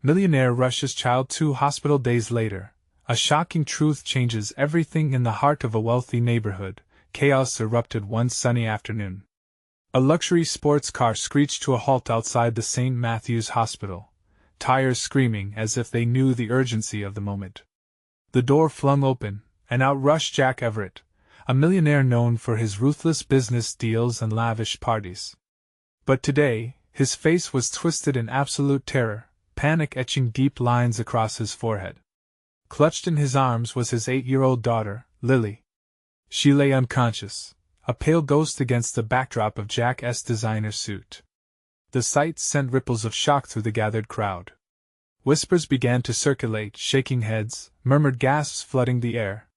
Millionaire rushes child to hospital days later. A shocking truth changes everything in the heart of a wealthy neighborhood. Chaos erupted one sunny afternoon. A luxury sports car screeched to a halt outside the St. Matthew's Hospital, tires screaming as if they knew the urgency of the moment. The door flung open, and out rushed Jack Everett, a millionaire known for his ruthless business deals and lavish parties. But today, his face was twisted in absolute terror, panic etching deep lines across his forehead. Clutched in his arms was his 8-year-old daughter, Lily. She lay unconscious, a pale ghost against the backdrop of Jack's designer suit. The sight sent ripples of shock through the gathered crowd. Whispers began to circulate, shaking heads, murmured gasps flooding the air.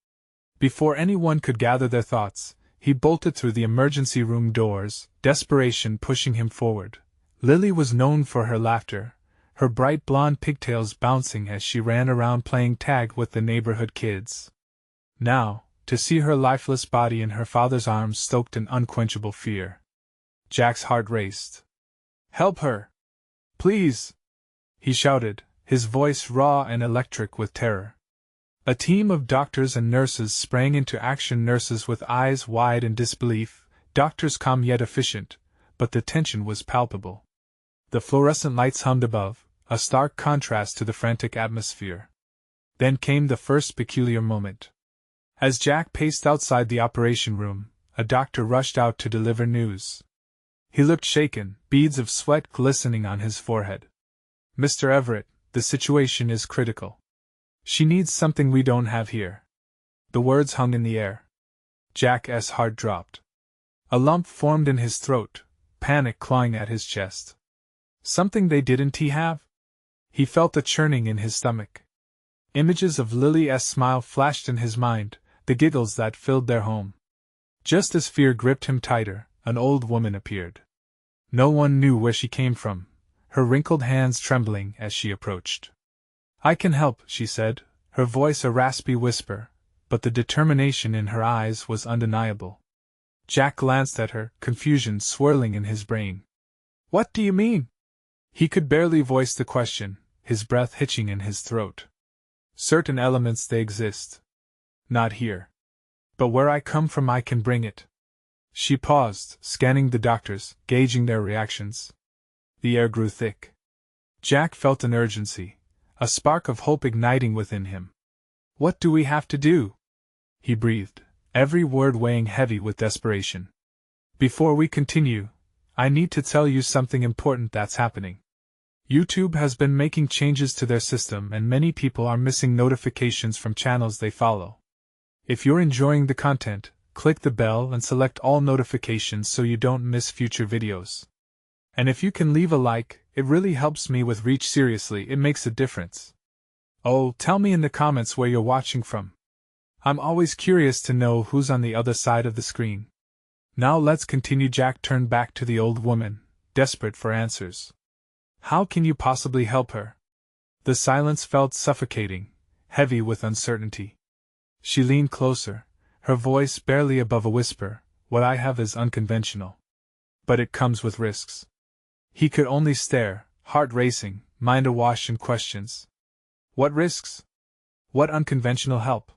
Before anyone could gather their thoughts, he bolted through the emergency room doors, desperation pushing him forward. Lily was known for her laughter, her bright blonde pigtails bouncing as she ran around playing tag with the neighborhood kids. Now, to see her lifeless body in her father's arms stoked an unquenchable fear. Jack's heart raced. "Help her! Please!" he shouted, his voice raw and electric with terror. A team of doctors and nurses sprang into action, nurses with eyes wide in disbelief, doctors calm yet efficient, but the tension was palpable. The fluorescent lights hummed above, a stark contrast to the frantic atmosphere. Then came the first peculiar moment. As Jack paced outside the operation room, a doctor rushed out to deliver news. He looked shaken, beads of sweat glistening on his forehead. "Mr. Everett, the situation is critical. She needs something we don't have here." The words hung in the air. Jack's heart dropped. A lump formed in his throat, panic clawing at his chest. Something they didn't have? He felt a churning in his stomach. Images of Lily's smile flashed in his mind, the giggles that filled their home. Just as fear gripped him tighter, an old woman appeared. No one knew where she came from, her wrinkled hands trembling as she approached. "I can help," she said, her voice a raspy whisper, but the determination in her eyes was undeniable. Jack glanced at her, confusion swirling in his brain. "What do you mean?" He could barely voice the question, his breath hitching in his throat. "Certain elements they exist. Not here. But where I come from I can bring it." She paused, scanning the doctors, gauging their reactions. The air grew thick. Jack felt an urgency, a spark of hope igniting within him. "What do we have to do?" he breathed, every word weighing heavy with desperation. "Before we continue, I need to tell you something important that's happening. YouTube has been making changes to their system and many people are missing notifications from channels they follow. If you're enjoying the content, click the bell and select all notifications so you don't miss future videos. And if you can leave a like, it really helps me with reach. Seriously, it makes a difference. Oh, tell me in the comments where you're watching from. I'm always curious to know who's on the other side of the screen. Now let's continue." Jack turned back to the old woman, desperate for answers. "How can you possibly help her?" The silence felt suffocating, heavy with uncertainty. She leaned closer, her voice barely above a whisper. "What I have is unconventional. But it comes with risks." He could only stare, heart racing, mind awash in questions. What risks? What unconventional help?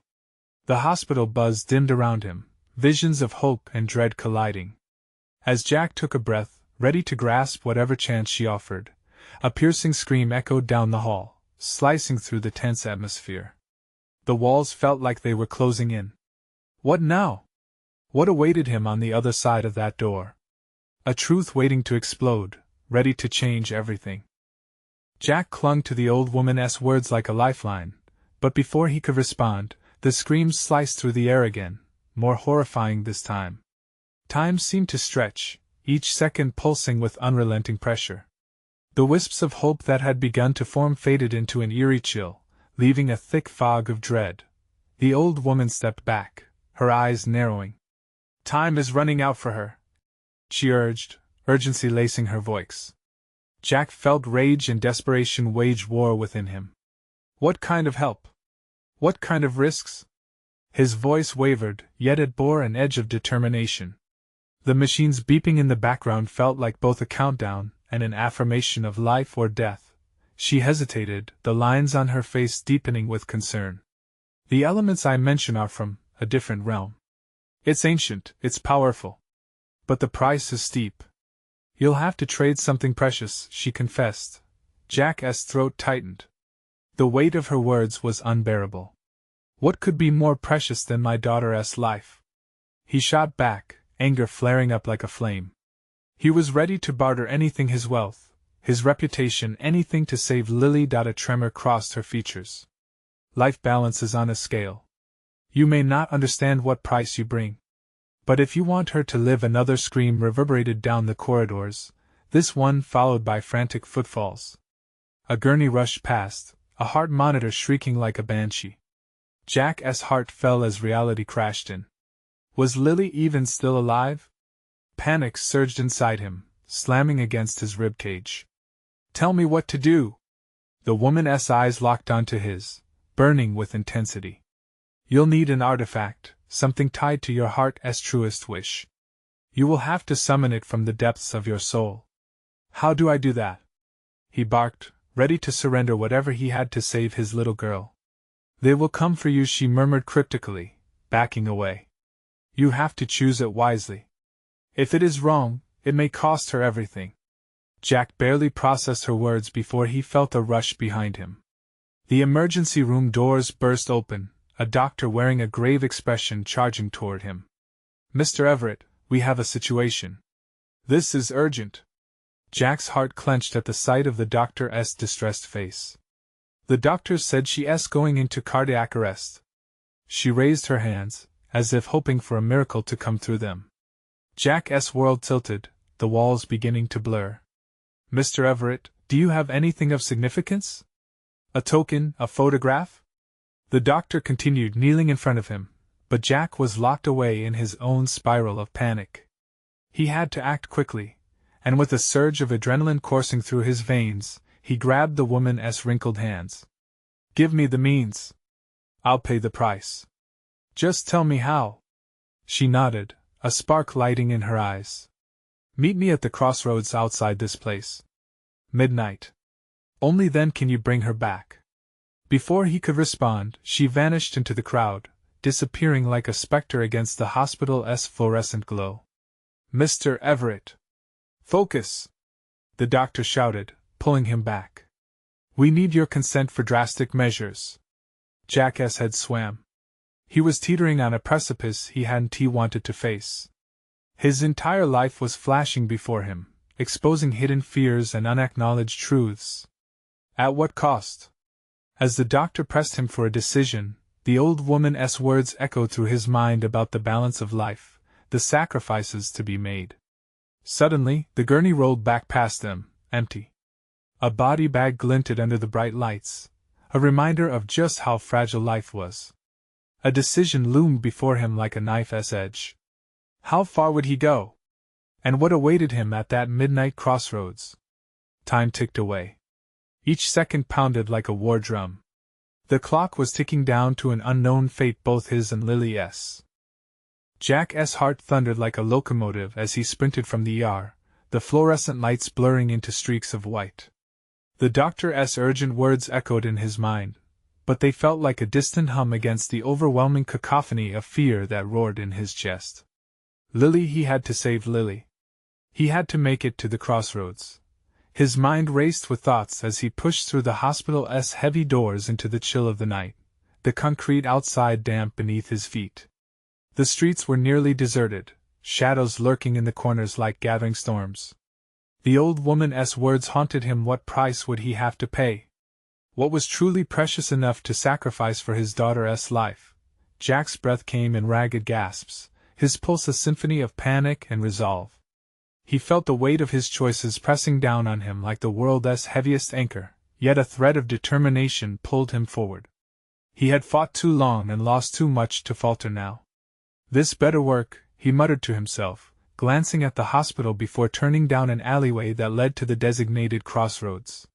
The hospital buzz dimmed around him, visions of hope and dread colliding. As Jack took a breath, ready to grasp whatever chance she offered, a piercing scream echoed down the hall, slicing through the tense atmosphere. The walls felt like they were closing in. What now? What awaited him on the other side of that door? A truth waiting to explode, ready to change everything. Jack clung to the old woman's words like a lifeline, but before he could respond, the screams sliced through the air again, more horrifying this time. Time seemed to stretch, each second pulsing with unrelenting pressure. The wisps of hope that had begun to form faded into an eerie chill, leaving a thick fog of dread. The old woman stepped back, her eyes narrowing. "Time is running out for her," she urged, urgency lacing her voice. Jack felt rage and desperation wage war within him. What kind of help? What kind of risks? His voice wavered, yet it bore an edge of determination. The machines beeping in the background felt like both a countdown and an affirmation of life or death, She hesitated, the lines on her face deepening with concern. The elements I mention are from a different realm. It's ancient, it's powerful. But the price is steep. You'll have to trade something precious, she confessed. Jack's throat tightened. The weight of her words was unbearable. What could be more precious than my daughter's life? He shot back, anger flaring up like a flame. He was ready to barter anything, his wealth, his reputation, anything to save Lily. A tremor crossed her features. Life balances on a scale. You may not understand what price you bring. But if you want her to live, another scream reverberated down the corridors, this one followed by frantic footfalls. A gurney rushed past, a heart monitor shrieking like a banshee. Jack's heart fell as reality crashed in. Was Lily even still alive? Panic surged inside him, slamming against his ribcage. Tell me what to do! The woman's eyes locked onto his, burning with intensity. You'll need an artifact, something tied to your heart's truest wish. You will have to summon it from the depths of your soul. How do I do that? He barked, ready to surrender whatever he had to save his little girl. They will come for you, she murmured cryptically, backing away. You have to choose it wisely. If it is wrong, it may cost her everything. Jack barely processed her words before he felt a rush behind him. The emergency room doors burst open, a doctor wearing a grave expression charging toward him. Mr. Everett, we have a situation. This is urgent. Jack's heart clenched at the sight of the doctor's distressed face. The doctor said she's going into cardiac arrest. She raised her hands, as if hoping for a miracle to come through them. Jack's world tilted, the walls beginning to blur. Mr. Everett, do you have anything of significance? A token, a photograph? The doctor continued, kneeling in front of him, but Jack was locked away in his own spiral of panic. He had to act quickly, and with a surge of adrenaline coursing through his veins, he grabbed the woman's wrinkled hands. Give me the means. I'll pay the price. Just tell me how. She nodded, a spark lighting in her eyes. Meet me at the crossroads outside this place. Midnight. Only then can you bring her back. Before he could respond, she vanished into the crowd, disappearing like a specter against the hospital's fluorescent glow. Mr. Everett! Focus! The doctor shouted, pulling him back. We need your consent for drastic measures. Jack's head swam. He was teetering on a precipice he hadn't wanted to face. His entire life was flashing before him, exposing hidden fears and unacknowledged truths. At what cost? As the doctor pressed him for a decision, the old woman's words echoed through his mind about the balance of life, the sacrifices to be made. Suddenly, the gurney rolled back past them, empty. A body bag glinted under the bright lights, a reminder of just how fragile life was. A decision loomed before him like a knife's edge. How far would he go? And what awaited him at that midnight crossroads? Time ticked away. Each second pounded like a war drum. The clock was ticking down to an unknown fate, both his and Lily's. Jack's heart thundered like a locomotive as he sprinted from the ER, the fluorescent lights blurring into streaks of white. The doctor's urgent words echoed in his mind, but they felt like a distant hum against the overwhelming cacophony of fear that roared in his chest. Lily, he had to save Lily. He had to make it to the crossroads. His mind raced with thoughts as he pushed through the hospital's heavy doors into the chill of the night, the concrete outside damp beneath his feet. The streets were nearly deserted, shadows lurking in the corners like gathering storms. The old woman's words haunted him. What price would he have to pay? What was truly precious enough to sacrifice for his daughter's life? Jack's breath came in ragged gasps, his pulse a symphony of panic and resolve. He felt the weight of his choices pressing down on him like the world's heaviest anchor, yet a thread of determination pulled him forward. He had fought too long and lost too much to falter now. This better work, he muttered to himself, glancing at the hospital before turning down an alleyway that led to the designated crossroads.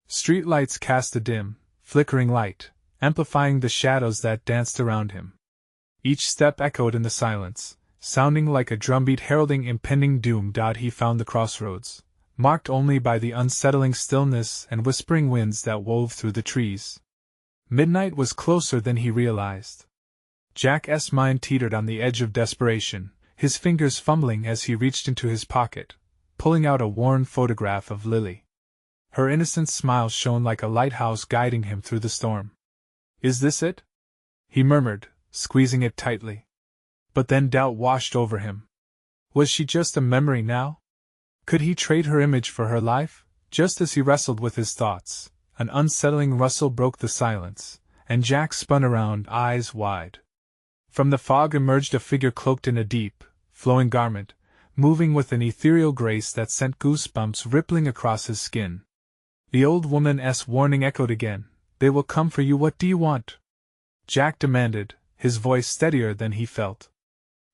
Street lights cast a dim, flickering light, amplifying the shadows that danced around him. Each step echoed in the silence, sounding like a drumbeat heralding impending doom. He found the crossroads, marked only by the unsettling stillness and whispering winds that wove through the trees. Midnight was closer than he realized. Jack's mind teetered on the edge of desperation, his fingers fumbling as he reached into his pocket, pulling out a worn photograph of Lily. Her innocent smile shone like a lighthouse guiding him through the storm. "Is this it?" he murmured, squeezing it tightly. But then doubt washed over him. Was she just a memory now? Could he trade her image for her life? Just as he wrestled with his thoughts, an unsettling rustle broke the silence, and Jack spun around, eyes wide. From the fog emerged a figure cloaked in a deep, flowing garment, moving with an ethereal grace that sent goosebumps rippling across his skin. The old woman's warning echoed again. "They will come for you. What do you want?" Jack demanded, his voice steadier than he felt.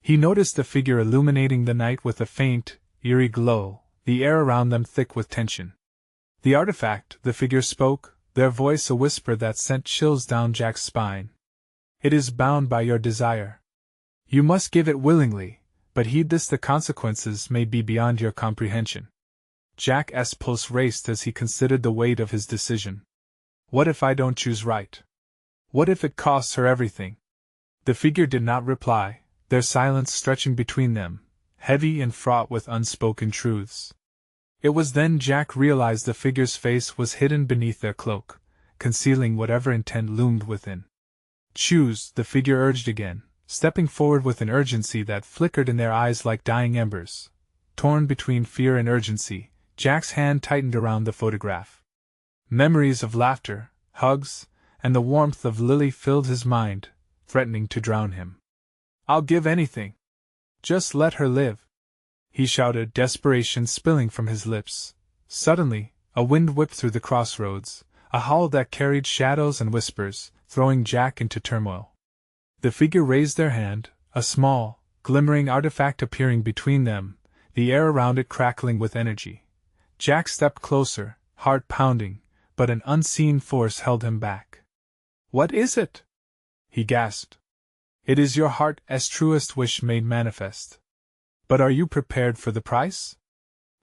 He noticed the figure illuminating the night with a faint, eerie glow, the air around them thick with tension. "The artifact," the figure spoke, their voice a whisper that sent chills down Jack's spine. "It is bound by your desire. You must give it willingly, but heed this: the consequences may be beyond your comprehension." Jack's pulse raced as he considered the weight of his decision. What if I don't choose right? What if it costs her everything? The figure did not reply, their silence stretching between them, heavy and fraught with unspoken truths. It was then Jack realized the figure's face was hidden beneath their cloak, concealing whatever intent loomed within. "Choose," the figure urged again, stepping forward with an urgency that flickered in their eyes like dying embers. Torn between fear and urgency, Jack's hand tightened around the photograph. Memories of laughter, hugs, and the warmth of Lily filled his mind, threatening to drown him. "I'll give anything. Just let her live," he shouted, desperation spilling from his lips. Suddenly, a wind whipped through the crossroads, a howl that carried shadows and whispers, throwing Jack into turmoil. The figure raised their hand, a small, glimmering artifact appearing between them, the air around it crackling with energy. Jack stepped closer, heart pounding, but an unseen force held him back. "What is it?" he gasped. "It is your heart's truest wish made manifest. But are you prepared for the price?"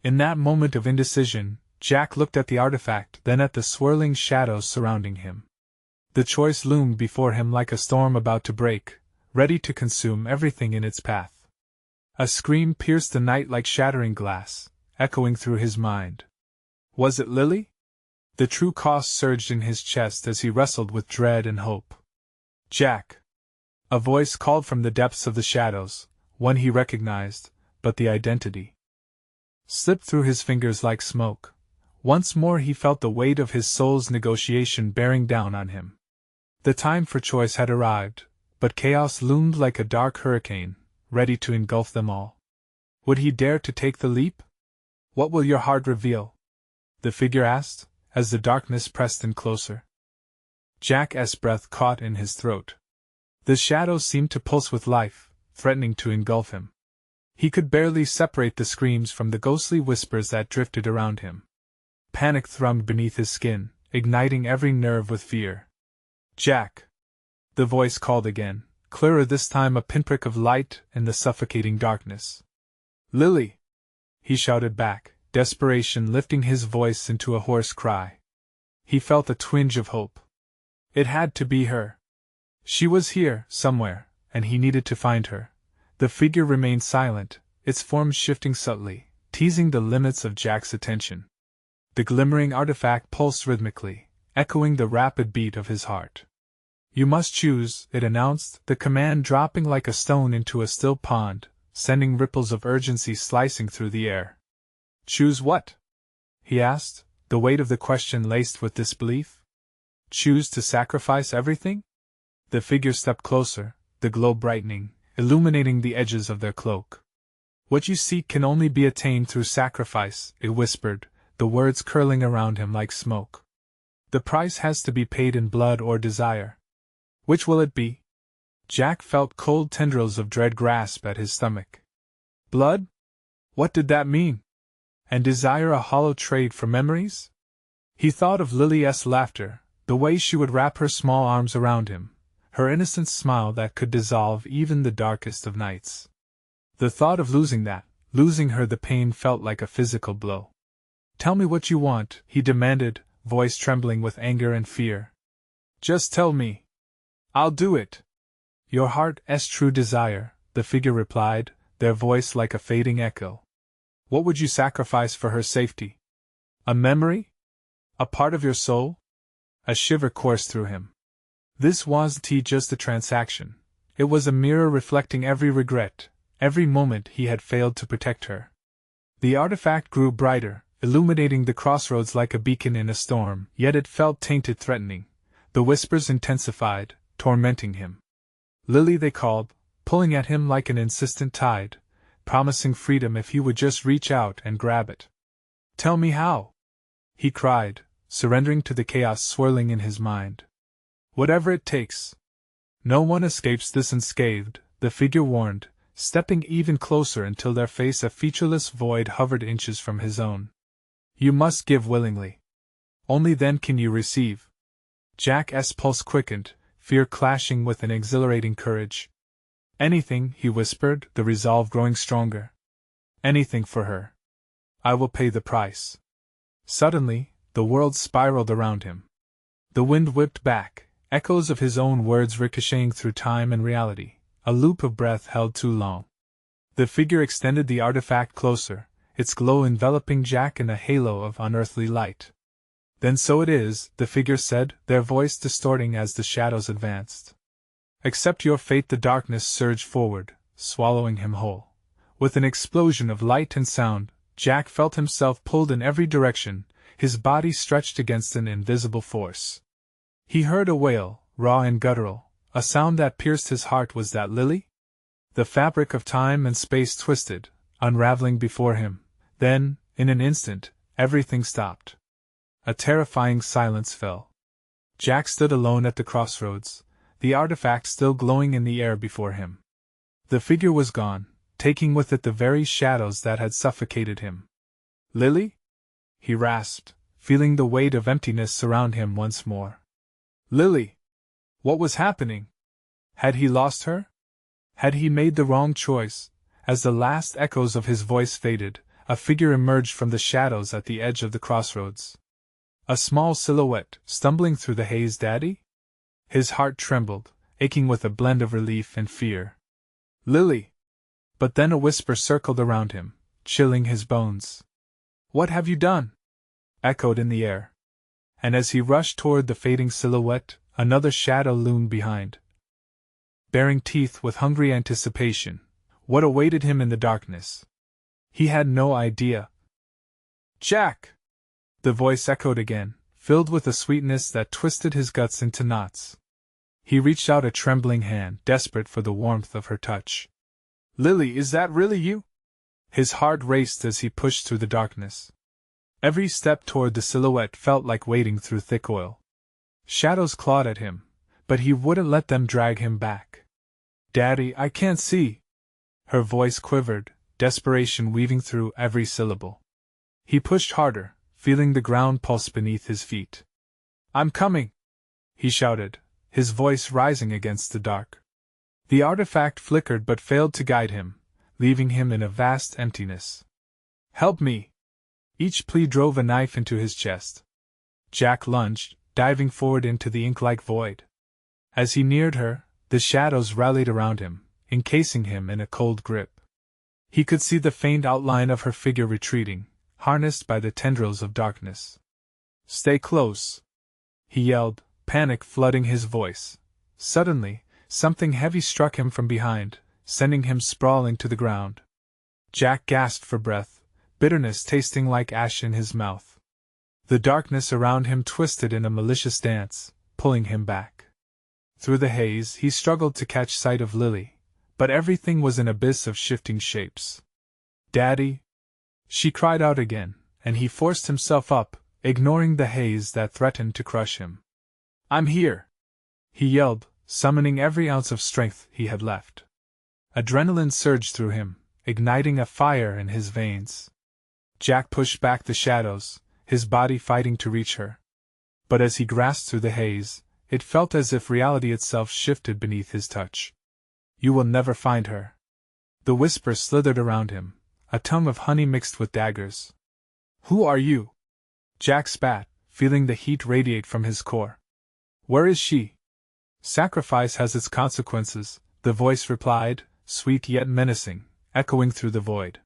In that moment of indecision, Jack looked at the artifact, then at the swirling shadows surrounding him. The choice loomed before him like a storm about to break, ready to consume everything in its path. A scream pierced the night like shattering glass, echoing through his mind. Was it Lily? The true cost surged in his chest as he wrestled with dread and hope. "Jack!" A voice called from the depths of the shadows, one he recognized, but the identity slipped through his fingers like smoke. Once more he felt the weight of his soul's negotiation bearing down on him. The time for choice had arrived, but chaos loomed like a dark hurricane, ready to engulf them all. Would he dare to take the leap? "What will your heart reveal?" the figure asked, as the darkness pressed in closer. Jack's breath caught in his throat. The shadows seemed to pulse with life, threatening to engulf him. He could barely separate the screams from the ghostly whispers that drifted around him. Panic thrummed beneath his skin, igniting every nerve with fear. "Jack!" the voice called again, clearer this time, a pinprick of light in the suffocating darkness. "Lily!" he shouted back, desperation lifting his voice into a hoarse cry. He felt a twinge of hope. It had to be her. She was here, somewhere, and he needed to find her. The figure remained silent, its form shifting subtly, teasing the limits of Jack's attention. The glimmering artifact pulsed rhythmically, echoing the rapid beat of his heart. "You must choose," it announced, the command dropping like a stone into a still pond, sending ripples of urgency slicing through the air. "Choose what?" he asked, the weight of the question laced with disbelief. "Choose to sacrifice everything?" The figure stepped closer, the glow brightening, illuminating the edges of their cloak. "What you seek can only be attained through sacrifice," it whispered, the words curling around him like smoke. "The price has to be paid in blood or desire. Which will it be?" Jack felt cold tendrils of dread grasp at his stomach. Blood? What did that mean? And desire a hollow trade for memories? He thought of Lily's laughter, the way she would wrap her small arms around him, her innocent smile that could dissolve even the darkest of nights. The thought of losing that, losing her, the pain felt like a physical blow. Tell me what you want, he demanded, voice trembling with anger and fear. Just tell me. I'll do it. Your heart's true desire, the figure replied, their voice like a fading echo. What would you sacrifice for her safety? A memory? A part of your soul? A shiver coursed through him. This wasn't just a transaction. It was a mirror reflecting every regret, every moment he had failed to protect her. The artifact grew brighter, illuminating the crossroads like a beacon in a storm, yet it felt tainted, threatening. The whispers intensified, tormenting him. Lily, they called, pulling at him like an insistent tide, promising freedom if he would just reach out and grab it. Tell me how, he cried, surrendering to the chaos swirling in his mind. Whatever it takes. No one escapes this unscathed, the figure warned, stepping even closer until their face a featureless void hovered inches from his own. You must give willingly. Only then can you receive. Jack's pulse quickened, fear clashing with an exhilarating courage. Anything, he whispered, the resolve growing stronger. Anything for her. I will pay the price. Suddenly, the world spiraled around him. The wind whipped back, echoes of his own words ricocheting through time and reality, a loop of breath held too long. The figure extended the artifact closer, its glow enveloping Jack in a halo of unearthly light. Then so it is, the figure said, their voice distorting as the shadows advanced. Accept your fate. The darkness surged forward, swallowing him whole. With an explosion of light and sound, Jack felt himself pulled in every direction, his body stretched against an invisible force. He heard a wail, raw and guttural, a sound that pierced his heart. Was that Lily? The fabric of time and space twisted, unraveling before him. Then, in an instant, everything stopped. A terrifying silence fell. Jack stood alone at the crossroads, the artifact still glowing in the air before him. The figure was gone, taking with it the very shadows that had suffocated him. Lily? He rasped, feeling the weight of emptiness surround him once more. Lily! What was happening? Had he lost her? Had he made the wrong choice? As the last echoes of his voice faded, a figure emerged from the shadows at the edge of the crossroads. A small silhouette, stumbling through the haze. Daddy? His heart trembled, aching with a blend of relief and fear. Lily! But then a whisper circled around him, chilling his bones. What have you done? Echoed in the air. And as he rushed toward the fading silhouette, another shadow loomed behind, baring teeth with hungry anticipation. What awaited him in the darkness? He had no idea. Jack! The voice echoed again, filled with a sweetness that twisted his guts into knots. He reached out a trembling hand, desperate for the warmth of her touch. Lily, is that really you? His heart raced as he pushed through the darkness. Every step toward the silhouette felt like wading through thick oil. Shadows clawed at him, but he wouldn't let them drag him back. Daddy, I can't see. Her voice quivered, desperation weaving through every syllable. He pushed harder, feeling the ground pulse beneath his feet. I'm coming! He shouted, his voice rising against the dark. The artifact flickered but failed to guide him, leaving him in a vast emptiness. Help me! Each plea drove a knife into his chest. Jack lunged, diving forward into the ink-like void. As he neared her, the shadows rallied around him, encasing him in a cold grip. He could see the faint outline of her figure retreating, harnessed by the tendrils of darkness. Stay close! He yelled, panic flooding his voice. Suddenly, something heavy struck him from behind, sending him sprawling to the ground. Jack gasped for breath, bitterness tasting like ash in his mouth. The darkness around him twisted in a malicious dance, pulling him back. Through the haze, he struggled to catch sight of Lily, but everything was an abyss of shifting shapes. Daddy! She cried out again, and he forced himself up, ignoring the haze that threatened to crush him. I'm here! He yelled, summoning every ounce of strength he had left. Adrenaline surged through him, igniting a fire in his veins. Jack pushed back the shadows, his body fighting to reach her. But as he grasped through the haze, it felt as if reality itself shifted beneath his touch. You will never find her. The whisper slithered around him, a tongue of honey mixed with daggers. Who are you? Jack spat, feeling the heat radiate from his core. Where is she? Sacrifice has its consequences, the voice replied, sweet yet menacing, echoing through the void.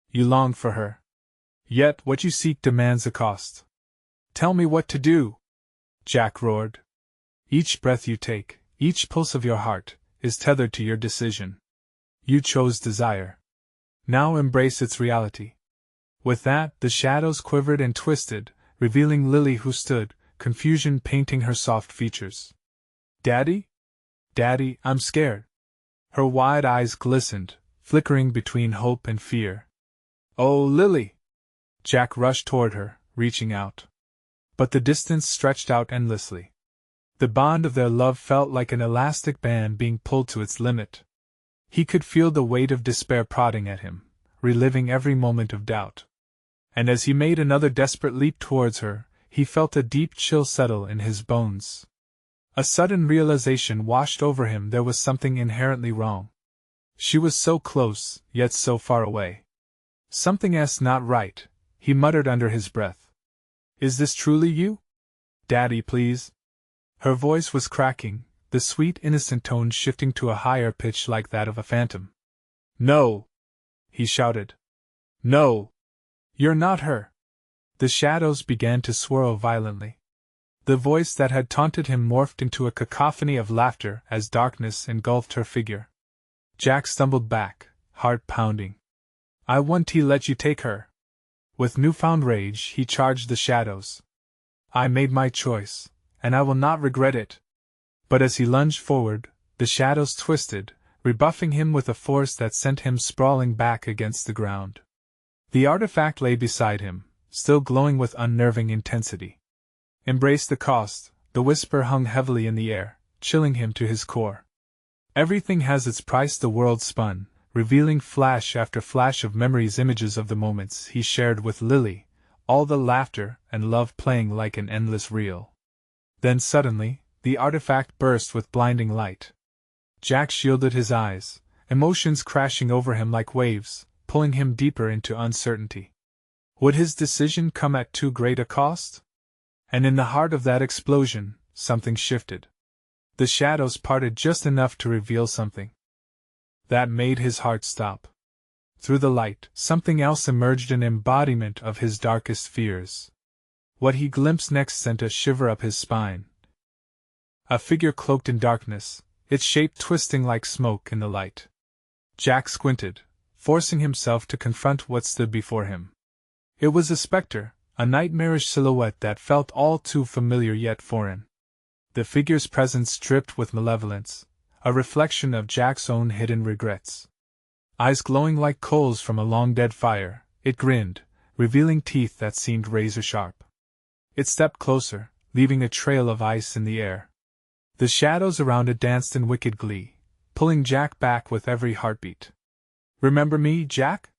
You long for her. Yet what you seek demands a cost. Tell me what to do! Jack roared. Each breath you take, each pulse of your heart, is tethered to your decision. You chose desire. Now embrace its reality. With that, the shadows quivered and twisted, revealing Lily, who stood, confusion painting her soft features. Daddy? Daddy, I'm scared. Her wide eyes glistened, flickering between hope and fear. Oh, Lily! Jack rushed toward her, reaching out. But the distance stretched out endlessly. The bond of their love felt like an elastic band being pulled to its limit. He could feel the weight of despair prodding at him, reliving every moment of doubt. And as he made another desperate leap towards her, he felt a deep chill settle in his bones. A sudden realization washed over him: there was something inherently wrong. She was so close, yet so far away. Something's not right, he muttered under his breath. Is this truly you? Daddy, please. Her voice was cracking, the sweet innocent tone shifting to a higher pitch like that of a phantom. No! He shouted. No! You're not her! The shadows began to swirl violently. The voice that had taunted him morphed into a cacophony of laughter as darkness engulfed her figure. Jack stumbled back, heart pounding. I won't let you take her! With newfound rage, he charged the shadows. I made my choice, and I will not regret it. But as he lunged forward, the shadows twisted, rebuffing him with a force that sent him sprawling back against the ground. The artifact lay beside him, still glowing with unnerving intensity. Embrace the cost, the whisper hung heavily in the air, chilling him to his core. Everything has its price. The world spun, revealing flash after flash of memories, images of the moments he shared with Lily, all the laughter and love playing like an endless reel. Then suddenly, the artifact burst with blinding light. Jack shielded his eyes, emotions crashing over him like waves, pulling him deeper into uncertainty. Would his decision come at too great a cost? And in the heart of that explosion, something shifted. The shadows parted just enough to reveal something that made his heart stop. Through the light, something else emerged, an embodiment of his darkest fears. What he glimpsed next sent a shiver up his spine. A figure cloaked in darkness, its shape twisting like smoke in the light. Jack squinted, forcing himself to confront what stood before him. It was a specter, a nightmarish silhouette that felt all too familiar yet foreign. The figure's presence dripped with malevolence, a reflection of Jack's own hidden regrets. Eyes glowing like coals from a long-dead fire, it grinned, revealing teeth that seemed razor-sharp. It stepped closer, leaving a trail of ice in the air. The shadows around it danced in wicked glee, pulling Jack back with every heartbeat. Remember me, Jack?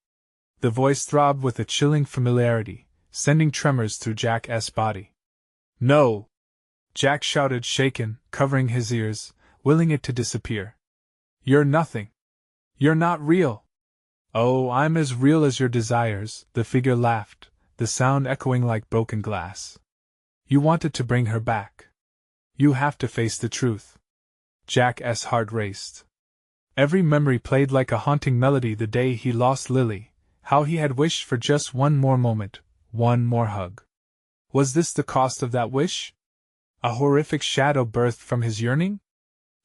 The voice throbbed with a chilling familiarity, sending tremors through Jack's body. No! Jack shouted, shaken, covering his ears, willing it to disappear. You're nothing. You're not real. Oh, I'm as real as your desires, the figure laughed, the sound echoing like broken glass. You wanted to bring her back. You have to face the truth. Jack's heart raced. Every memory played like a haunting melody: the day he lost Lily, how he had wished for just one more moment, one more hug. Was this the cost of that wish? A horrific shadow birthed from his yearning?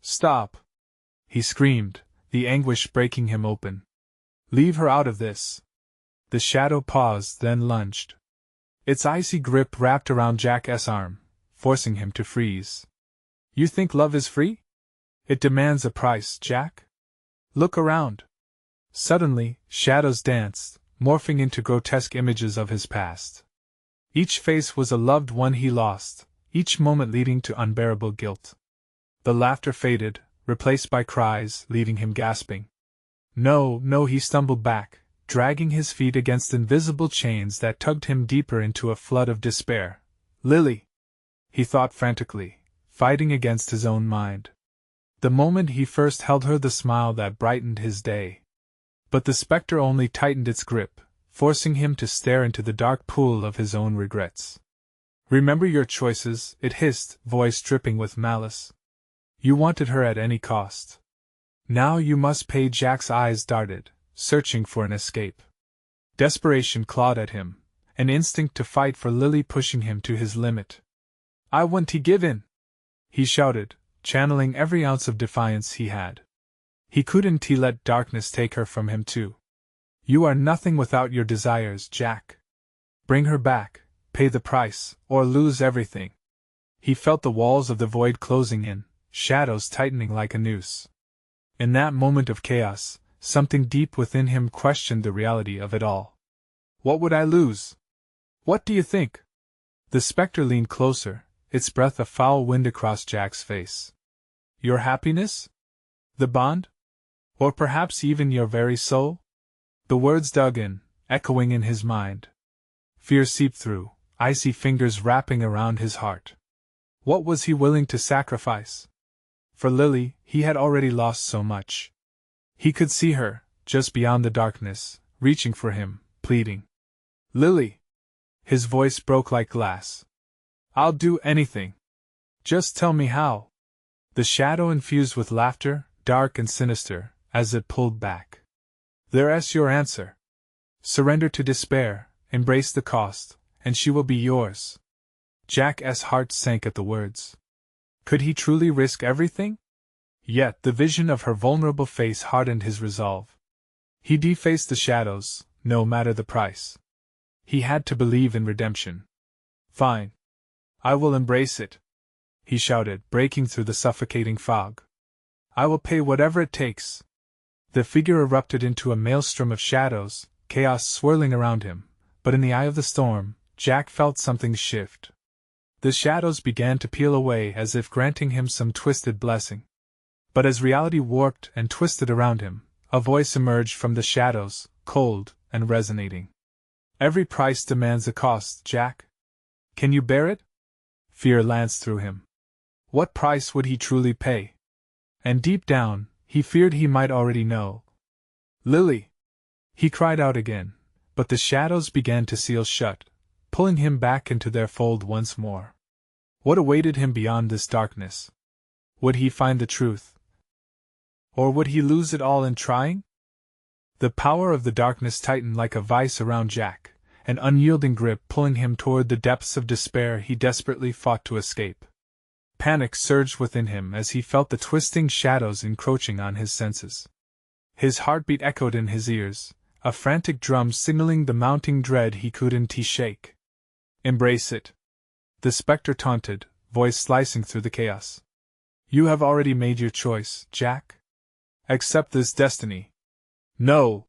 Stop! He screamed, the anguish breaking him open. Leave her out of this. The shadow paused, then lunged. Its icy grip wrapped around Jack's arm, forcing him to freeze. You think love is free? It demands a price, Jack. Look around. Suddenly, shadows danced, morphing into grotesque images of his past. Each face was a loved one he lost, each moment leading to unbearable guilt. The laughter faded, replaced by cries, leaving him gasping. No, no, he stumbled back, dragging his feet against invisible chains that tugged him deeper into a flood of despair. Lily! He thought frantically, fighting against his own mind. The moment he first held her, the smile that brightened his day. But the specter only tightened its grip, forcing him to stare into the dark pool of his own regrets. "Remember your choices," it hissed, voice dripping with malice. "You wanted her at any cost. Now you must pay." Jack's eyes darted, searching for an escape. Desperation clawed at him, an instinct to fight for Lily pushing him to his limit. "I won't give in!" he shouted, channeling every ounce of defiance he had. He couldn't let darkness take her from him too. "You are nothing without your desires, Jack. Bring her back, pay the price, or lose everything." He felt the walls of the void closing in, shadows tightening like a noose. In that moment of chaos, something deep within him questioned the reality of it all. "What would I lose? What do you think?" The specter leaned closer, its breath a foul wind across Jack's face. "Your happiness? The bond? Or perhaps even your very soul?" The words dug in, echoing in his mind. Fear seeped through, icy fingers wrapping around his heart. What was he willing to sacrifice? For Lily, he had already lost so much. He could see her, just beyond the darkness, reaching for him, pleading. "Lily!" His voice broke like glass. "I'll do anything. Just tell me how." The shadow infused with laughter, dark and sinister, as it pulled back. "There's your answer. Surrender to despair, embrace the cost, and she will be yours." Jack's heart sank at the words. Could he truly risk everything? Yet the vision of her vulnerable face hardened his resolve. He defaced the shadows, no matter the price. He had to believe in redemption. "Fine. I will embrace it," he shouted, breaking through the suffocating fog. "I will pay whatever it takes." The figure erupted into a maelstrom of shadows, chaos swirling around him, but in the eye of the storm, Jack felt something shift. The shadows began to peel away as if granting him some twisted blessing. But as reality warped and twisted around him, a voice emerged from the shadows, cold and resonating. "Every price demands a cost, Jack. Can you bear it?" Fear lanced through him. What price would he truly pay? And deep down, he feared he might already know. "Lily!" he cried out again, but the shadows began to seal shut, pulling him back into their fold once more. What awaited him beyond this darkness? Would he find the truth? Or would he lose it all in trying? The power of the darkness tightened like a vice around Jack, an unyielding grip pulling him toward the depths of despair he desperately fought to escape. Panic surged within him as he felt the twisting shadows encroaching on his senses. His heartbeat echoed in his ears, a frantic drum signaling the mounting dread he couldn't shake. "Embrace it," the specter taunted, voice slicing through the chaos. "You have already made your choice, Jack. Accept this destiny." "No!"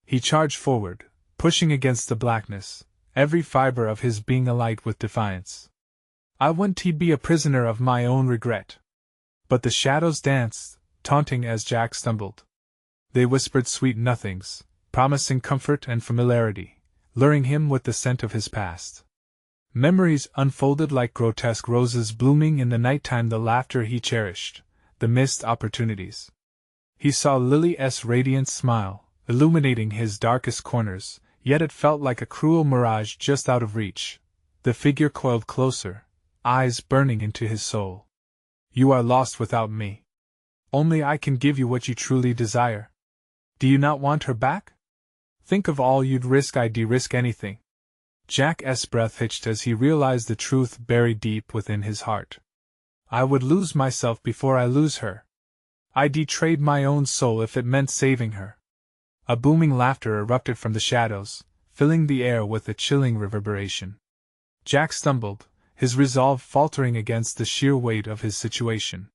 He charged forward, pushing against the blackness, every fiber of his being alight with defiance. "I wouldn't be a prisoner of my own regret." But the shadows danced, taunting as Jack stumbled. They whispered sweet nothings, promising comfort and familiarity, luring him with the scent of his past. Memories unfolded like grotesque roses blooming in the nighttime, the laughter he cherished, the missed opportunities. He saw Lily's radiant smile, illuminating his darkest corners, yet it felt like a cruel mirage just out of reach. The figure coiled closer, eyes burning into his soul. "You are lost without me. Only I can give you what you truly desire. Do you not want her back? Think of all you'd risk." "I'd risk anything." Jack's breath hitched as he realized the truth buried deep within his heart. "I would lose myself before I lose her. I'd trade my own soul if it meant saving her." A booming laughter erupted from the shadows, filling the air with a chilling reverberation. Jack stumbled, his resolve faltering against the sheer weight of his situation.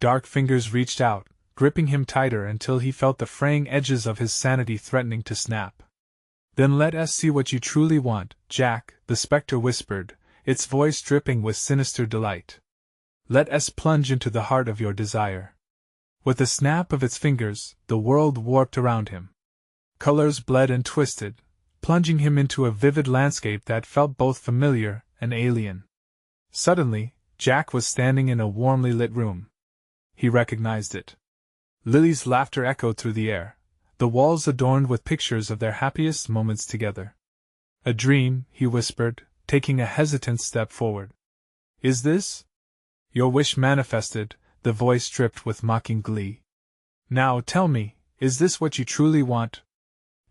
Dark fingers reached out, gripping him tighter until he felt the fraying edges of his sanity threatening to snap. "Then let us see what you truly want, Jack," the specter whispered, its voice dripping with sinister delight. "Let us plunge into the heart of your desire." With a snap of its fingers, the world warped around him. Colors bled and twisted, plunging him into a vivid landscape that felt both familiar and alien. Suddenly, Jack was standing in a warmly lit room. He recognized it. Lily's laughter echoed through the air, the walls adorned with pictures of their happiest moments together. A dream, he whispered, taking a hesitant step forward. Is this? Your wish manifested, the voice dripped with mocking glee. Now tell me, is this what you truly want?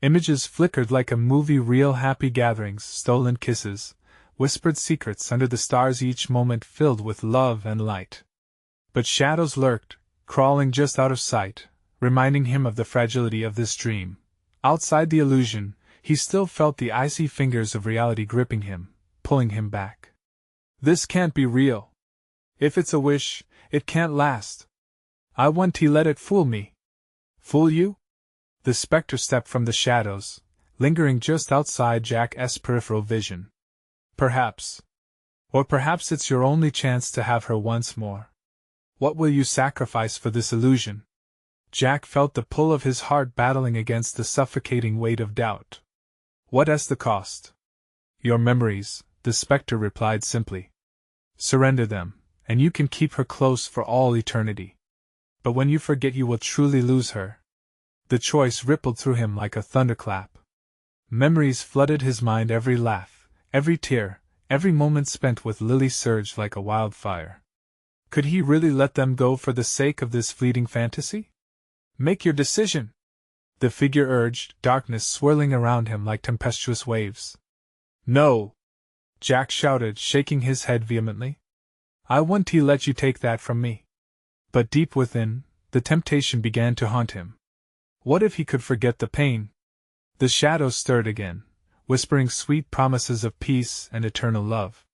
Images flickered like a movie reel, happy gatherings, stolen kisses, whispered secrets under the stars, each moment filled with love and light. But shadows lurked, crawling just out of sight, reminding him of the fragility of this dream. Outside the illusion, he still felt the icy fingers of reality gripping him, pulling him back. This can't be real. If it's a wish, it can't last. I won't let it fool me. Fool you? The specter stepped from the shadows, lingering just outside Jack's peripheral vision. Perhaps. Or perhaps it's your only chance to have her once more. What will you sacrifice for this illusion? Jack felt the pull of his heart battling against the suffocating weight of doubt. What's the cost? Your memories, the specter replied simply. Surrender them, and you can keep her close for all eternity. But when you forget, you will truly lose her. The choice rippled through him like a thunderclap. Memories flooded his mind, every laugh, every tear, every moment spent with Lily surged like a wildfire. Could he really let them go for the sake of this fleeting fantasy? Make your decision, the figure urged, darkness swirling around him like tempestuous waves. No! Jack shouted, shaking his head vehemently. I won't let you take that from me. But deep within, the temptation began to haunt him. What if he could forget the pain? The shadows stirred again, whispering sweet promises of peace and eternal love.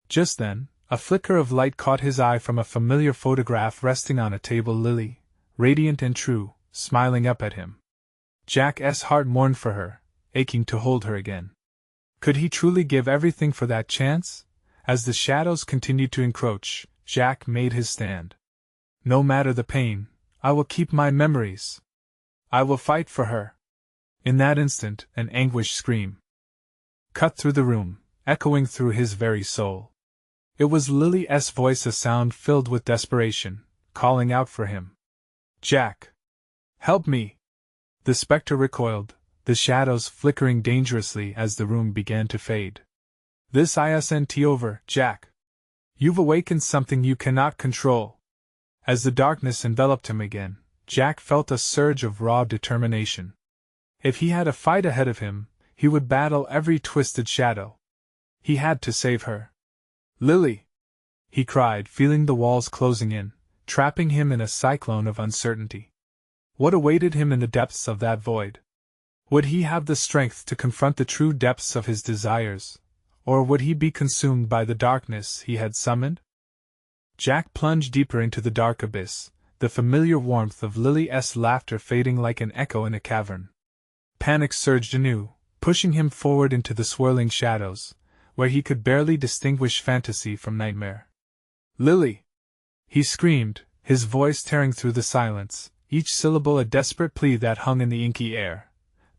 Just then, a flicker of light caught his eye from a familiar photograph resting on a table. Lily, radiant and true, smiling up at him. Jack's heart mourned for her, aching to hold her again. Could he truly give everything for that chance? As the shadows continued to encroach, Jack made his stand. No matter the pain, I will keep my memories. I will fight for her. In that instant, an anguished scream cut through the room, echoing through his very soul. It was Lily's voice, a sound filled with desperation, calling out for him. Jack! Help me! The specter recoiled, the shadows flickering dangerously as the room began to fade. This isn't over, Jack. You've awakened something you cannot control. As the darkness enveloped him again, Jack felt a surge of raw determination. If he had a fight ahead of him, he would battle every twisted shadow. He had to save her. Lily! He cried, feeling the walls closing in, trapping him in a cyclone of uncertainty. What awaited him in the depths of that void? Would he have the strength to confront the true depths of his desires, or would he be consumed by the darkness he had summoned? Jack plunged deeper into the dark abyss, the familiar warmth of Lily's laughter fading like an echo in a cavern. Panic surged anew, pushing him forward into the swirling shadows, where he could barely distinguish fantasy from nightmare. Lily! He screamed, his voice tearing through the silence, each syllable a desperate plea that hung in the inky air.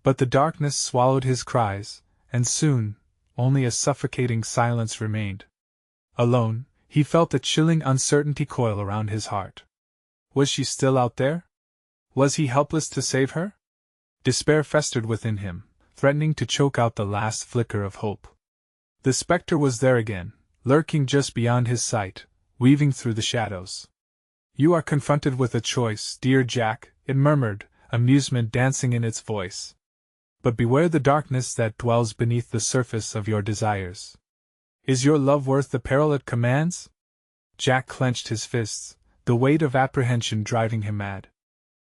But the darkness swallowed his cries, and soon, only a suffocating silence remained. Alone, he felt a chilling uncertainty coil around his heart. Was she still out there? Was he helpless to save her? Despair festered within him, threatening to choke out the last flicker of hope. The specter was there again, lurking just beyond his sight, weaving through the shadows. You are confronted with a choice, dear Jack, it murmured, amusement dancing in its voice. But beware the darkness that dwells beneath the surface of your desires. Is your love worth the peril it commands? Jack clenched his fists, the weight of apprehension driving him mad.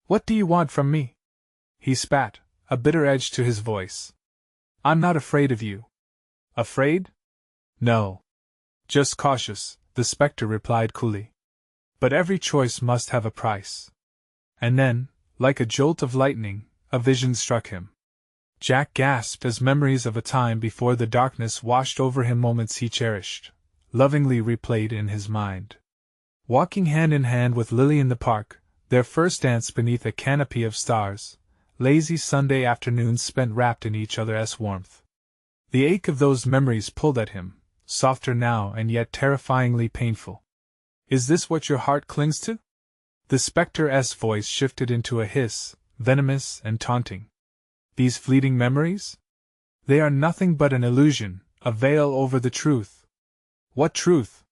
What do you want from me? He spat, a bitter edge to his voice. I'm not afraid of you. Afraid? No. Just cautious, the specter replied coolly. But every choice must have a price. And then, like a jolt of lightning, a vision struck him. Jack gasped as memories of a time before the darkness washed over him, moments he cherished, lovingly replayed in his mind. Walking hand in hand with Lily in the park, their first dance beneath a canopy of stars, lazy Sunday afternoons spent wrapped in each other's warmth. The ache of those memories pulled at him, softer now and yet terrifyingly painful. Is this what your heart clings to? The spectre's voice shifted into a hiss, venomous and taunting. These fleeting memories? They are nothing but an illusion, a veil over the truth. What truth?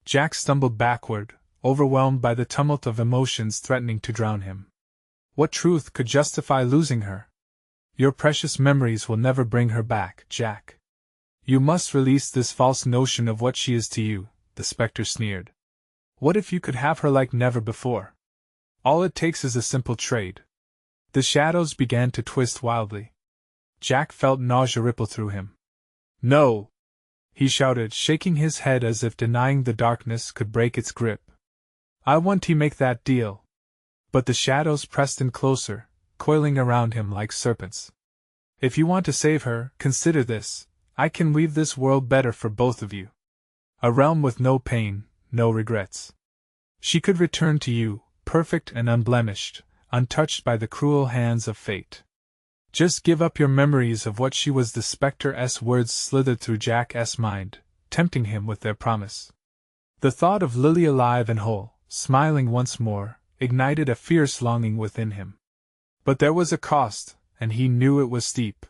Jack stumbled backward, overwhelmed by the tumult of emotions threatening to drown him. What truth could justify losing her? Your precious memories will never bring her back, Jack. You must release this false notion of what she is to you, the spectre sneered. What if you could have her like never before? All it takes is a simple trade. The shadows began to twist wildly. Jack felt nausea ripple through him. No! He shouted, shaking his head as if denying the darkness could break its grip. I want to make that deal. But the shadows pressed in closer, coiling around him like serpents. If you want to save her, consider this. I can weave this world better for both of you. A realm with no pain, no regrets. She could return to you, perfect and unblemished, untouched by the cruel hands of fate. Just give up your memories of what she was. The spectre's words slithered through Jack's mind, tempting him with their promise. The thought of Lily alive and whole, smiling once more, ignited a fierce longing within him. But there was a cost, and he knew it was steep.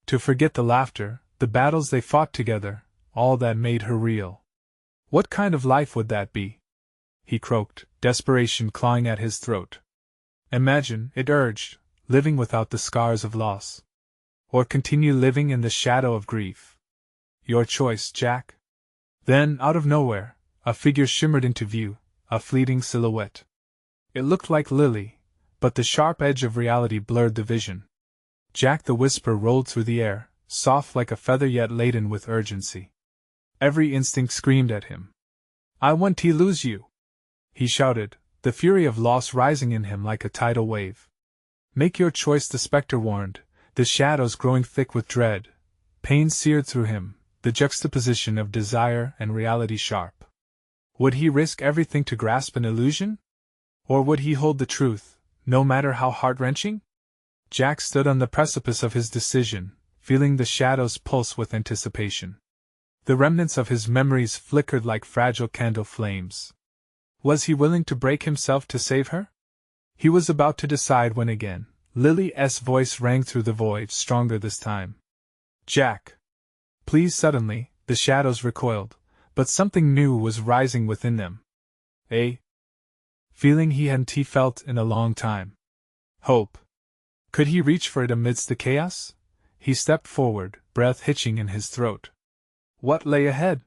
To forget the laughter, the battles they fought together, all that made her real. What kind of life would that be? He croaked, desperation clawing at his throat. Imagine, it urged, living without the scars of loss. Or continue living in the shadow of grief. Your choice, Jack. Then, out of nowhere, a figure shimmered into view, a fleeting silhouette. It looked like Lily, but the sharp edge of reality blurred the vision. Jack, the whisper rolled through the air, soft like a feather yet laden with urgency. Every instinct screamed at him. I want to lose you! He shouted, the fury of loss rising in him like a tidal wave. Make your choice, the spectre warned, the shadows growing thick with dread. Pain seared through him, the juxtaposition of desire and reality sharp. Would he risk everything to grasp an illusion? Or would he hold the truth, no matter how heart-wrenching? Jack stood on the precipice of his decision, feeling the shadows pulse with anticipation. The remnants of his memories flickered like fragile candle flames. Was he willing to break himself to save her? He was about to decide when again, Lily's voice rang through the void, stronger this time. Jack! Please! Suddenly, the shadows recoiled, but something new was rising within them. A feeling he hadn't felt in a long time. Hope. Could he reach for it amidst the chaos? He stepped forward, breath hitching in his throat. What lay ahead?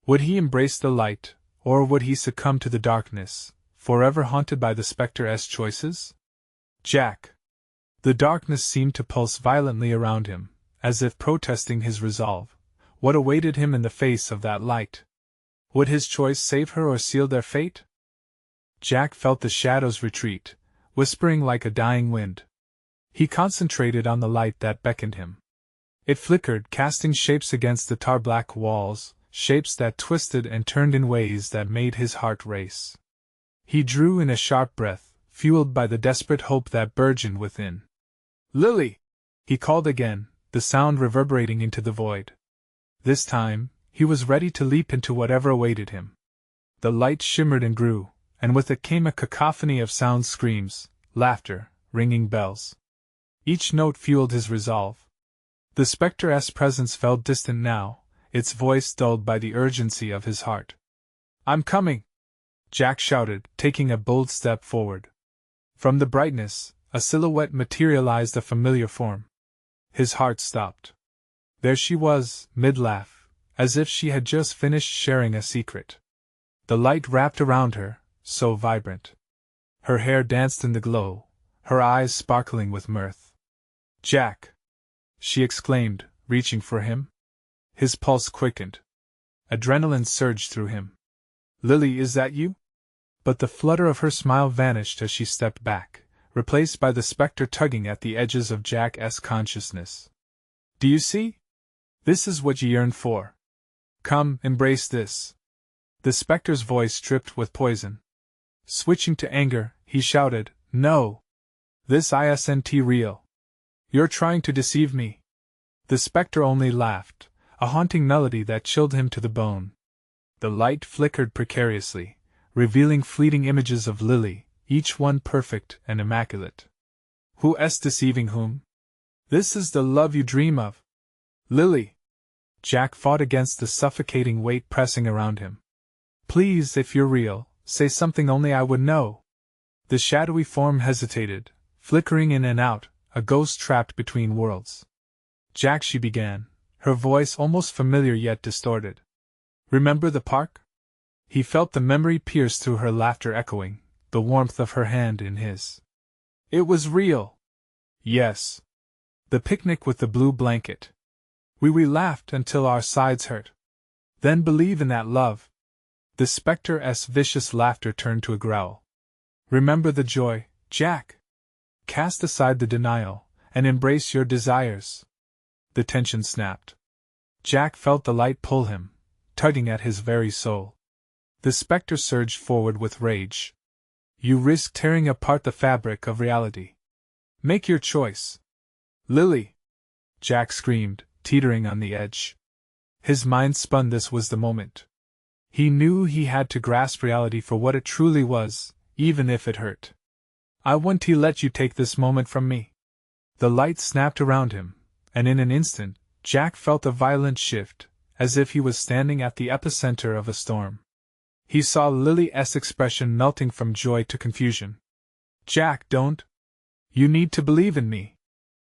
Would he embrace the light, or would he succumb to the darkness, forever haunted by the spectre's choices? Jack! The darkness seemed to pulse violently around him, as if protesting his resolve. What awaited him in the face of that light? Would his choice save her or seal their fate? Jack felt the shadows retreat, whispering like a dying wind. He concentrated on the light that beckoned him. It flickered, casting shapes against the tar-black walls, shapes that twisted and turned in ways that made his heart race. He drew in a sharp breath, fueled by the desperate hope that burgeoned within. Lily! He called again, the sound reverberating into the void. This time, he was ready to leap into whatever awaited him. The light shimmered and grew, and with it came a cacophony of sounds, screams, laughter, ringing bells. Each note fueled his resolve. The spectre's presence felt distant now, its voice dulled by the urgency of his heart. I'm coming! Jack shouted, taking a bold step forward. From the brightness, a silhouette materialized, a familiar form. His heart stopped. There she was, mid-laugh, as if she had just finished sharing a secret. The light wrapped around her, so vibrant. Her hair danced in the glow, her eyes sparkling with mirth. Jack! She exclaimed, reaching for him. His pulse quickened. Adrenaline surged through him. Lily, is that you? But the flutter of her smile vanished as she stepped back, replaced by the spectre tugging at the edges of Jack's consciousness. Do you see? This is what you yearn for. Come, embrace this. The spectre's voice dripped with poison. Switching to anger, he shouted, No! This isn't real. You're trying to deceive me. The spectre only laughed, a haunting melody that chilled him to the bone. The light flickered precariously, revealing fleeting images of Lily, each one perfect and immaculate. Who's deceiving whom? This is the love you dream of. Lily! Jack fought against the suffocating weight pressing around him. Please, if you're real, say something only I would know. The shadowy form hesitated, flickering in and out, a ghost trapped between worlds. Jack, she began, her voice almost familiar yet distorted. Remember the park? He felt the memory pierce through her laughter echoing, the warmth of her hand in his. It was real. Yes. The picnic with the blue blanket. We laughed until our sides hurt. Then believe in that love. The spectre's vicious laughter turned to a growl. Remember the joy, Jack. Cast aside the denial, and embrace your desires. The tension snapped. Jack felt the light pull him, tugging at his very soul. The spectre surged forward with rage. You risk tearing apart the fabric of reality. Make your choice. Lily! Jack screamed, teetering on the edge. His mind spun. This was the moment. He knew he had to grasp reality for what it truly was, even if it hurt. I won't let you take this moment from me. The light snapped around him, and in an instant, Jack felt a violent shift, as if he was standing at the epicenter of a storm. He saw Lily's expression melting from joy to confusion. Jack, don't. You need to believe in me.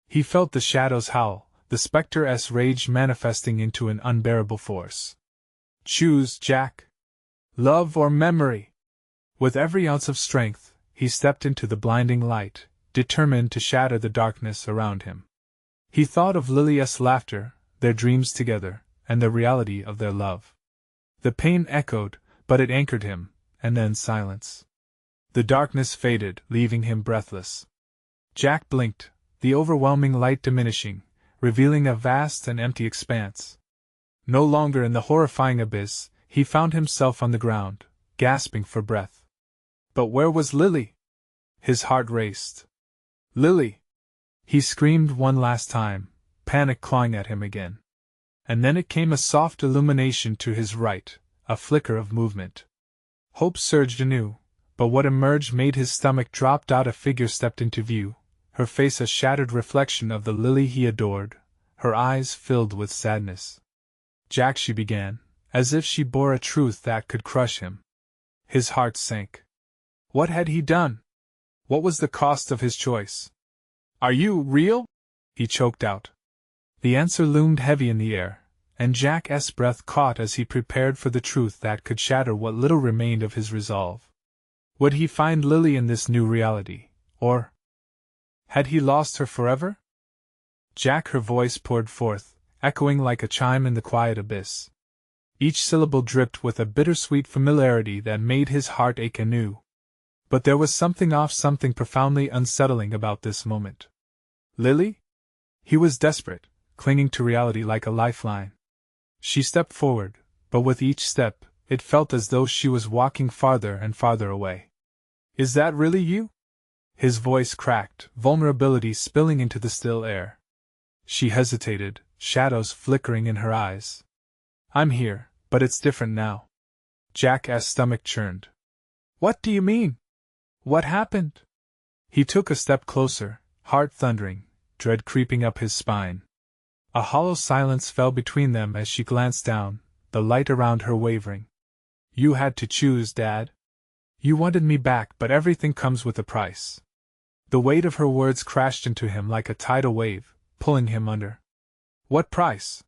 He felt the shadows howl, the spectre's rage manifesting into an unbearable force. Choose, Jack. Love or memory. With every ounce of strength, he stepped into the blinding light, determined to shatter the darkness around him. He thought of Lily's laughter, their dreams together, and the reality of their love. The pain echoed, but it anchored him, and then silence. The darkness faded, leaving him breathless. Jack blinked, the overwhelming light diminishing, revealing a vast and empty expanse. No longer in the horrifying abyss, he found himself on the ground, gasping for breath. But where was Lily? His heart raced. Lily! He screamed one last time, panic clawing at him again. And then it came, a soft illumination to his right, a flicker of movement. Hope surged anew, but what emerged made his stomach drop. A figure stepped into view, her face a shattered reflection of the Lily he adored, her eyes filled with sadness. Jack, she began, as if she bore a truth that could crush him. His heart sank. What had he done? What was the cost of his choice? Are you real? He choked out. The answer loomed heavy in the air, and Jack's breath caught as he prepared for the truth that could shatter what little remained of his resolve. Would he find Lily in this new reality, or had he lost her forever? Jack, her voice poured forth, echoing like a chime in the quiet abyss. Each syllable dripped with a bittersweet familiarity that made his heart ache anew. But there was something off, something profoundly unsettling about this moment. Lily? He was desperate, clinging to reality like a lifeline. She stepped forward, but with each step, it felt as though she was walking farther and farther away. Is that really you? His voice cracked, vulnerability spilling into the still air. She hesitated, shadows flickering in her eyes. I'm here, but it's different now. Jack's stomach churned. What do you mean? What happened? He took a step closer, heart thundering, dread creeping up his spine. A hollow silence fell between them as she glanced down, the light around her wavering. You had to choose, Dad. You wanted me back, but everything comes with a price. The weight of her words crashed into him like a tidal wave, pulling him under. What price?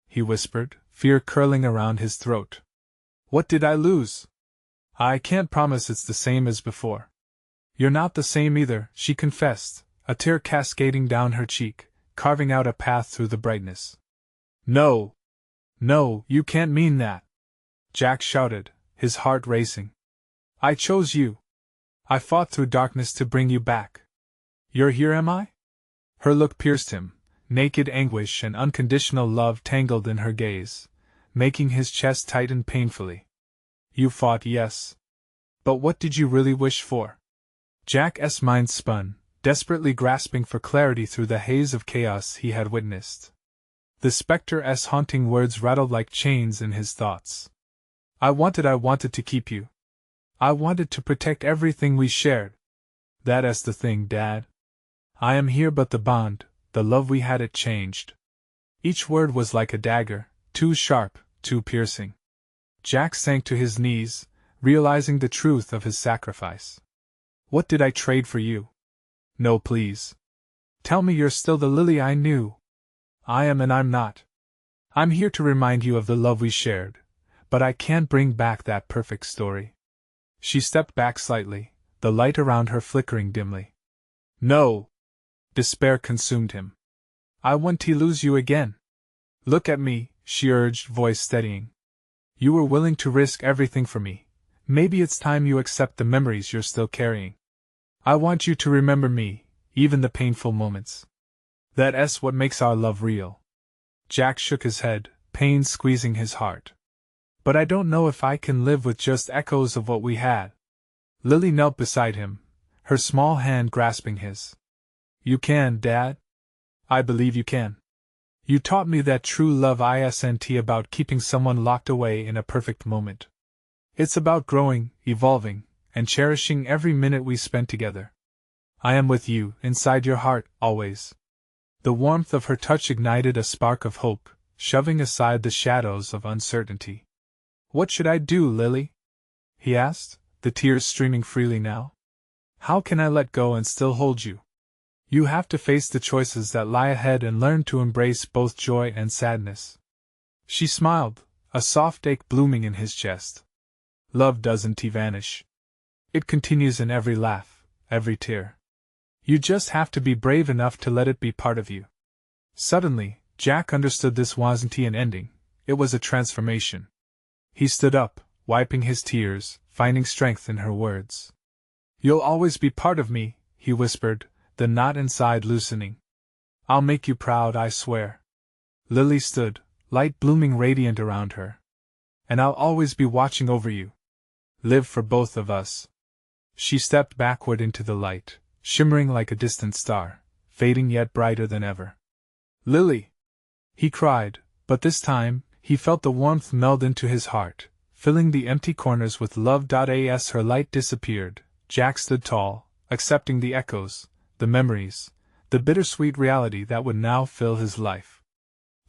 He whispered, fear curling around his throat. What did I lose? I can't promise it's the same as before. You're not the same either, she confessed, a tear cascading down her cheek, carving out a path through the brightness. No! No, you can't mean that! Jack shouted, his heart racing. I chose you. I fought through darkness to bring you back. You're here, am I? Her look pierced him, naked anguish and unconditional love tangled in her gaze, making his chest tighten painfully. You fought, yes. But what did you really wish for? Jack's mind spun, desperately grasping for clarity through the haze of chaos he had witnessed. The spectre's haunting words rattled like chains in his thoughts. I wanted to keep you. I wanted to protect everything we shared. That's the thing, Dad. I am here, but the bond, the love we had, it changed. Each word was like a dagger, too sharp, too piercing. Jack sank to his knees, realizing the truth of his sacrifice. What did I trade for you? No, please. Tell me you're still the Lily I knew. I am and I'm not. I'm here to remind you of the love we shared, but I can't bring back that perfect story. She stepped back slightly, the light around her flickering dimly. No! Despair consumed him. I want to lose you again. Look at me, she urged, voice steadying. You were willing to risk everything for me. Maybe it's time you accept the memories you're still carrying. I want you to remember me, even the painful moments. That's what makes our love real. Jack shook his head, pain squeezing his heart. But I don't know if I can live with just echoes of what we had. Lily knelt beside him, her small hand grasping his. You can, Dad. I believe you can. You taught me that true love isn't about keeping someone locked away in a perfect moment. It's about growing, evolving, and cherishing every minute we spend together. I am with you, inside your heart, always. The warmth of her touch ignited a spark of hope, shoving aside the shadows of uncertainty. What should I do, Lily? He asked, the tears streaming freely now. How can I let go and still hold you? You have to face the choices that lie ahead and learn to embrace both joy and sadness. She smiled, a soft ache blooming in his chest. Love doesn't vanish. It continues in every laugh, every tear. You just have to be brave enough to let it be part of you. Suddenly, Jack understood this wasn't an ending, it was a transformation. He stood up, wiping his tears, finding strength in her words. You'll always be part of me, he whispered, the knot inside loosening. I'll make you proud, I swear. Lily stood, light blooming radiant around her. And I'll always be watching over you. Live for both of us. She stepped backward into the light, shimmering like a distant star, fading yet brighter than ever. Lily! He cried, but this time, he felt the warmth meld into his heart, filling the empty corners with love. As her light disappeared, Jack stood tall, accepting the echoes, the memories, the bittersweet reality that would now fill his life.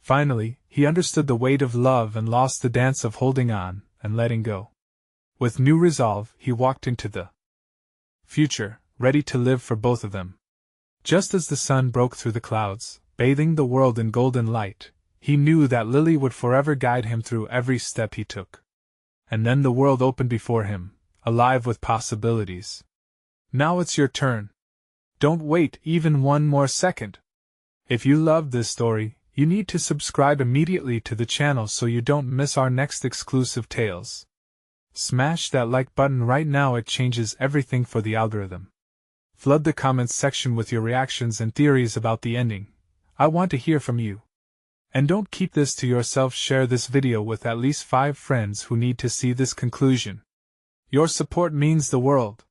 Finally, he understood the weight of love and lost the dance of holding on and letting go. With new resolve, he walked into the future, ready to live for both of them. Just as the sun broke through the clouds, bathing the world in golden light, he knew that Lily would forever guide him through every step he took. And then the world opened before him, alive with possibilities. Now it's your turn. Don't wait even one more second. If you loved this story, you need to subscribe immediately to the channel so you don't miss our next exclusive tales. Smash that like button right now, it changes everything for the algorithm. Flood the comments section with your reactions and theories about the ending. I want to hear from you. And don't keep this to yourself, share this video with at least 5 friends who need to see this conclusion. Your support means the world.